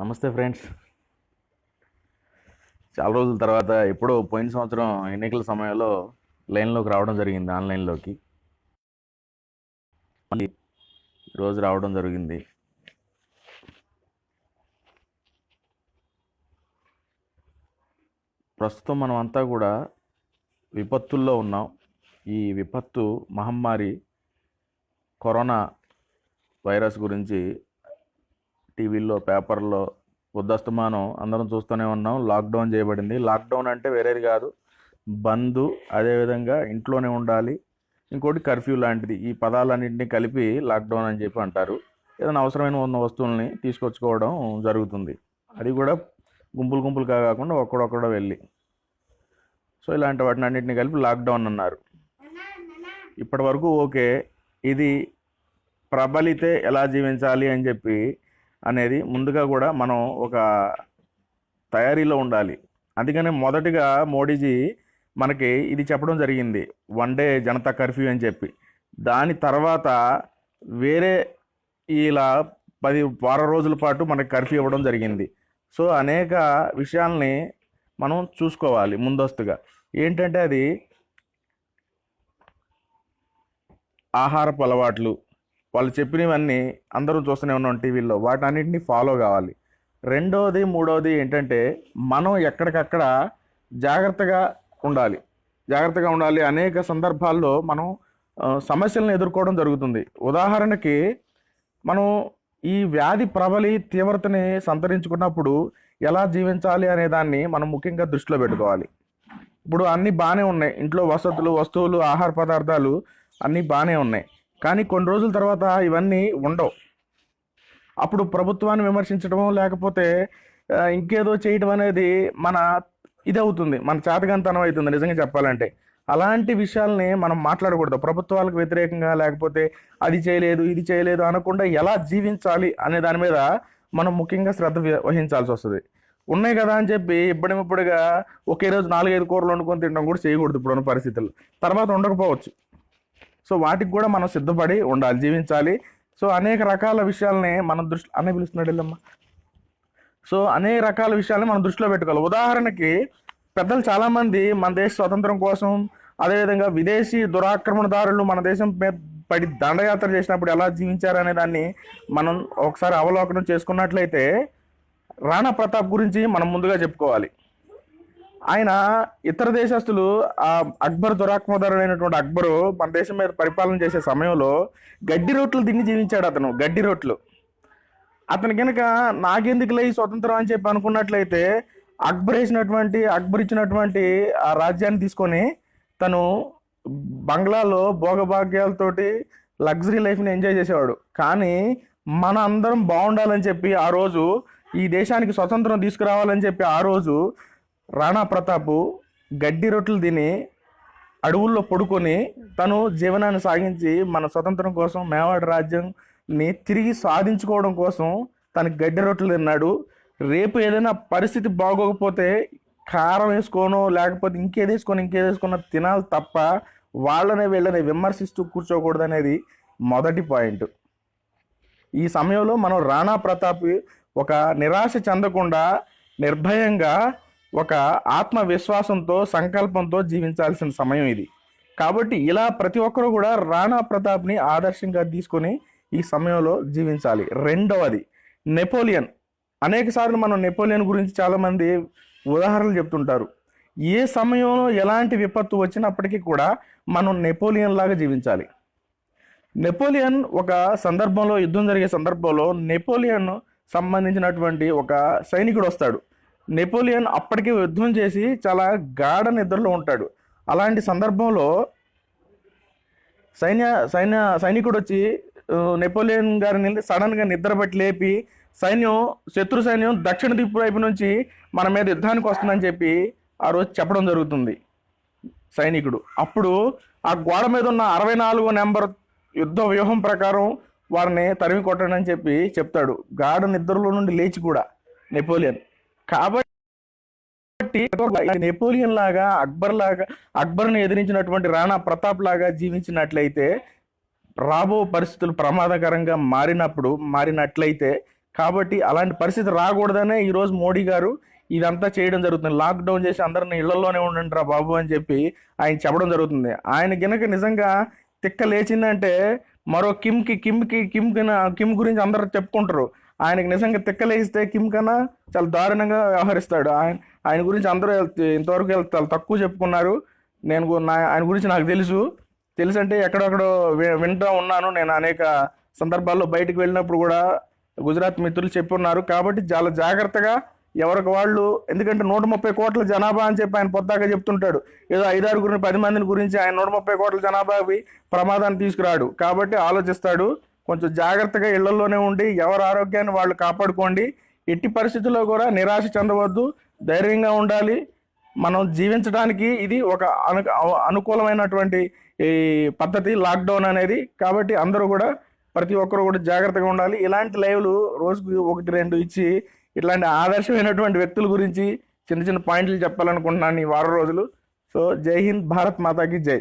నమస్తే ఫ్రెండ్స్. చాలా రోజుల తర్వాత ఎప్పుడో పోయిన సంవత్సరం ఎన్నికల సమయంలో లైన్లోకి రావడం జరిగింది, ఆన్లైన్లోకి. మళ్ళీ ఈరోజు రావడం జరిగింది. ప్రస్తుతం మనం అంతా కూడా విపత్తుల్లో ఉన్నాం. ఈ విపత్తు మహమ్మారి కరోనా వైరస్ గురించి టీవీల్లో, పేపర్లో ఉద్దస్తమానం అందరం చూస్తూనే ఉన్నాం. లాక్డౌన్ చేయబడింది. లాక్డౌన్ అంటే వేరేది కాదు, బంద్, అదేవిధంగా ఇంట్లోనే ఉండాలి, ఇంకోటి కర్ఫ్యూ లాంటిది. ఈ పదాలన్నింటినీ కలిపి లాక్డౌన్ అని చెప్పి అంటారు. ఏదైనా అవసరమైన ఉన్న వస్తువుల్ని తీసుకొచ్చుకోవడం జరుగుతుంది. అది కూడా గుంపులు గుంపులుగా కాకుండా ఒక్కడొక్కడో వెళ్ళి. సో ఇలాంటి వాటిని అన్నింటినీ కలిపి లాక్డౌన్ అన్నారు. ఇప్పటి వరకు ఓకే. ఇది ప్రబలితే ఎలా జీవించాలి అని చెప్పి అనేది ముందుగా కూడా మనం ఒక తయారీలో ఉండాలి. అందుకనే మొదటిగా మోడీజీ మనకి ఇది చెప్పడం జరిగింది, 1 డే జనతా కర్ఫ్యూ అని చెప్పి. దాని తర్వాత వేరే ఇలా 10 వారం రోజుల పాటు మనకి కర్ఫ్యూ ఇవ్వడం జరిగింది. సో అనేక విషయాల్ని మనం చూసుకోవాలి ముందస్తుగా. ఏంటంటే అది ఆహారపు అలవాట్లు, వాళ్ళు చెప్పినవన్నీ అందరూ చూస్తూనే ఉన్నాం టీవీల్లో, వాటన్నిటిని ఫాలో కావాలి. రెండోది మూడోది ఏంటంటే మనం ఎక్కడికక్కడ జాగ్రత్తగా ఉండాలి. అనేక సందర్భాల్లో మనం సమస్యలను ఎదుర్కోవడం జరుగుతుంది. ఉదాహరణకి మనం ఈ వ్యాధి ప్రబలి తీవ్రతని సంతరించుకున్నప్పుడు ఎలా జీవించాలి అనే దాన్ని మనం ముఖ్యంగా దృష్టిలో పెట్టుకోవాలి. ఇప్పుడు అన్నీ బాగానే ఉన్నాయి, ఇంట్లో వస్తువులు, ఆహార పదార్థాలు అన్నీ బాగానే ఉన్నాయి. కానీ కొన్ని రోజుల తర్వాత ఇవన్నీ ఉండవు. అప్పుడు ప్రభుత్వాన్ని విమర్శించడమో లేకపోతే ఇంకేదో చేయటం అనేది ఇది అవుతుంది, మన చేతగానితనం అవుతుంది నిజంగా చెప్పాలంటే. అలాంటి విషయాల్ని మనం మాట్లాడకూడదు. ప్రభుత్వాలకు వ్యతిరేకంగా లేకపోతే అది చేయలేదు ఇది చేయలేదు అనకుండా ఎలా జీవించాలి అనే దాని మీద మనం ముఖ్యంగా శ్రద్ధ వహించాల్సి వస్తుంది. ఉన్నాయి కదా అని చెప్పి ఇప్పుడిగా ఒకే రోజు 4-5 కూరలు వండుకొని తినడం కూడా చేయకూడదు ఇప్పుడున్న పరిస్థితుల్లో. తర్వాత ఉండకపోవచ్చు. సో వాటికి కూడా మనం సిద్ధపడి ఉండాలి, జీవించాలి. సో అనేక రకాల విషయాల్ని మనం పిలుస్తున్నాడు వెళ్ళమ్మా. సో అనేక రకాల విషయాల్ని మనం దృష్టిలో పెట్టుకోవాలి. ఉదాహరణకి పెద్దలు చాలామంది మన దేశ స్వతంత్రం కోసం, అదేవిధంగా విదేశీ దురాక్రమణదారులు మన దేశం మీద పడి దండయాత్ర చేసినప్పుడు ఎలా జీవించారనే దాన్ని మనం ఒకసారి అవలోకనం చేసుకున్నట్లయితే రాణా ప్రతాప్ గురించి మనం ముందుగా చెప్పుకోవాలి. ఆయన ఇతర దేశస్తులు అక్బర్ దురాక్రమణదారుడైనటువంటి అక్బరు మన దేశం మీద పరిపాలన చేసే సమయంలో గడ్డి రొట్లు తిని జీవించాడు. గడ్డి రొట్లు. అతను కనుక నాకెందుకులే ఈ స్వతంత్రం అని చెప్పి అనుకున్నట్లయితే అక్బర్ ఇచ్చినటువంటి ఆ రాజ్యాన్ని తీసుకొని తను బంగ్లాలో భోగభాగ్యాలతోటి లగ్జరీ లైఫ్ని ఎంజాయ్ చేసేవాడు. కానీ మన అందరం బాగుండాలని చెప్పి ఆ రోజు ఈ దేశానికి స్వతంత్రం తీసుకురావాలని చెప్పి ఆ రోజు రాణా ప్రతాప్ గడ్డి రొట్టెలు తిని అడవుల్లో పడుకొని తను జీవనాన్ని సాగించి మన స్వతంత్రం కోసం, మేవాడు రాజ్యాన్ని తిరిగి సాధించుకోవడం కోసం తనకి గడ్డి రొట్టెలు తిన్నాడు. రేపు ఏదైనా పరిస్థితి బాగోకపోతే కారం వేసుకోనో లేకపోతే ఇంకేదేసుకున్నా తినాలి తప్ప వీళ్ళని విమర్శిస్తూ కూర్చోకూడదు అనేది మొదటి పాయింట్. ఈ సమయంలో మనం రాణా ప్రతాప్ ఒక నిరాశ చెందకుండా నిర్భయంగా ఒక ఆత్మవిశ్వాసంతో, సంకల్పంతో జీవించాల్సిన సమయం ఇది. కాబట్టి ఇలా ప్రతి ఒక్కరూ కూడా రాణా ప్రతాప్ని ఆదర్శంగా తీసుకొని ఈ సమయంలో జీవించాలి. రెండవది నెపోలియన్. అనేక సార్లు మనం నెపోలియన్ గురించి చాలామంది ఉదాహరణలు చెప్తుంటారు. ఏ సమయంలో ఎలాంటి విపత్తు వచ్చినప్పటికీ కూడా మనం నెపోలియన్ లాగా జీవించాలి. నెపోలియన్ ఒక సందర్భంలో, యుద్ధం జరిగే సందర్భంలో నెపోలియన్ సంబంధించినటువంటి ఒక సైనికుడు వస్తాడు. నెపోలియన్ అప్పటికే యుద్ధం చేసి చాలా గాఢ నిద్రలో ఉంటాడు. అలాంటి సందర్భంలో సైనికుడు వచ్చి నెపోలియన్ గారిని సడన్గా నిద్రపట్టి లేపి శత్రు సైన్యం దక్షిణ దిక్కు వైపు నుంచి మన మీద యుద్ధానికి వస్తుందని చెప్పి ఆ రోజు చెప్పడం జరుగుతుంది సైనికుడు. అప్పుడు ఆ గోడ మీద ఉన్న 64వ నెంబర్ యుద్ధ వ్యూహం ప్రకారం వారిని తరిమి కొట్టండి అని చెప్పి చెప్తాడు, గాఢ నిద్రలో నుండి లేచి కూడా నెపోలియన్. కాబట్టి నెపోలియన్ లాగా అక్బర్ని ఎదిరించినటువంటి రాణా ప్రతాప్ లాగా జీవించినట్లయితే రాబో పరిస్థితులు ప్రమాదకరంగా మారినట్లయితే కాబట్టి అలాంటి పరిస్థితి రాకూడదనే ఈరోజు మోడీ గారు ఇదంతా చేయడం జరుగుతుంది. లాక్డౌన్ చేసి అందరిని ఇళ్లలోనే ఉండండి రా బాబు అని చెప్పి ఆయన చెప్పడం జరుగుతుంది. ఆయన గినక నిజంగా తిక్క లేచిందంటే మరో కిమ్ గురించి అందరూ చెప్పుకుంటారు. ఆయనకి నిజంగా తిక్క లేస్తే కిమ్ కన్నా చాలా దారుణంగా వ్యవహరిస్తాడు. ఆయన గురించి అందరూ ఇంతవరకు చాలా తక్కువ చెప్పుకున్నారు. ఆయన గురించి నాకు తెలుసు అంటే ఎక్కడెక్కడో వింటూ ఉన్నాను. నేను అనేక సందర్భాల్లో బయటకు వెళ్ళినప్పుడు కూడా గుజరాత్ మిత్రులు చెప్పున్నారు. కాబట్టి చాలా జాగ్రత్తగా ఎవరికి వాళ్ళు, ఎందుకంటే 130 కోట్ల జనాభా అని చెప్పి ఆయన పొద్దాక చెప్తుంటాడు. ఏదో 5-6 10 మందిని గురించి ఆయన 130 కోట్ల జనాభావి ప్రమాదాన్ని తీసుకురాడు. కాబట్టి ఆలోచిస్తాడు. కొంచెం జాగ్రత్తగా ఇళ్లలోనే ఉండి ఎవరి ఆరోగ్యాన్ని వాళ్ళు కాపాడుకోండి. ఎట్టి పరిస్థితుల్లో కూడా నిరాశ చెందవద్దు, ధైర్యంగా ఉండాలి. మనం జీవించడానికి ఇది ఒక అనుకూలమైనటువంటి ఈ పద్ధతి లాక్డౌన్ అనేది. కాబట్టి అందరూ కూడా, ప్రతి ఒక్కరు కూడా జాగ్రత్తగా ఉండాలి. ఇలాంటి లైవ్లు రోజుకు 1-2 ఇచ్చి ఇట్లాంటి ఆదర్శమైనటువంటి వ్యక్తుల గురించి చిన్న చిన్న పాయింట్లు చెప్పాలనుకుంటున్నాను ఈ వారం రోజులు. సో జై హింద్, భారత్ మాతాకి జై.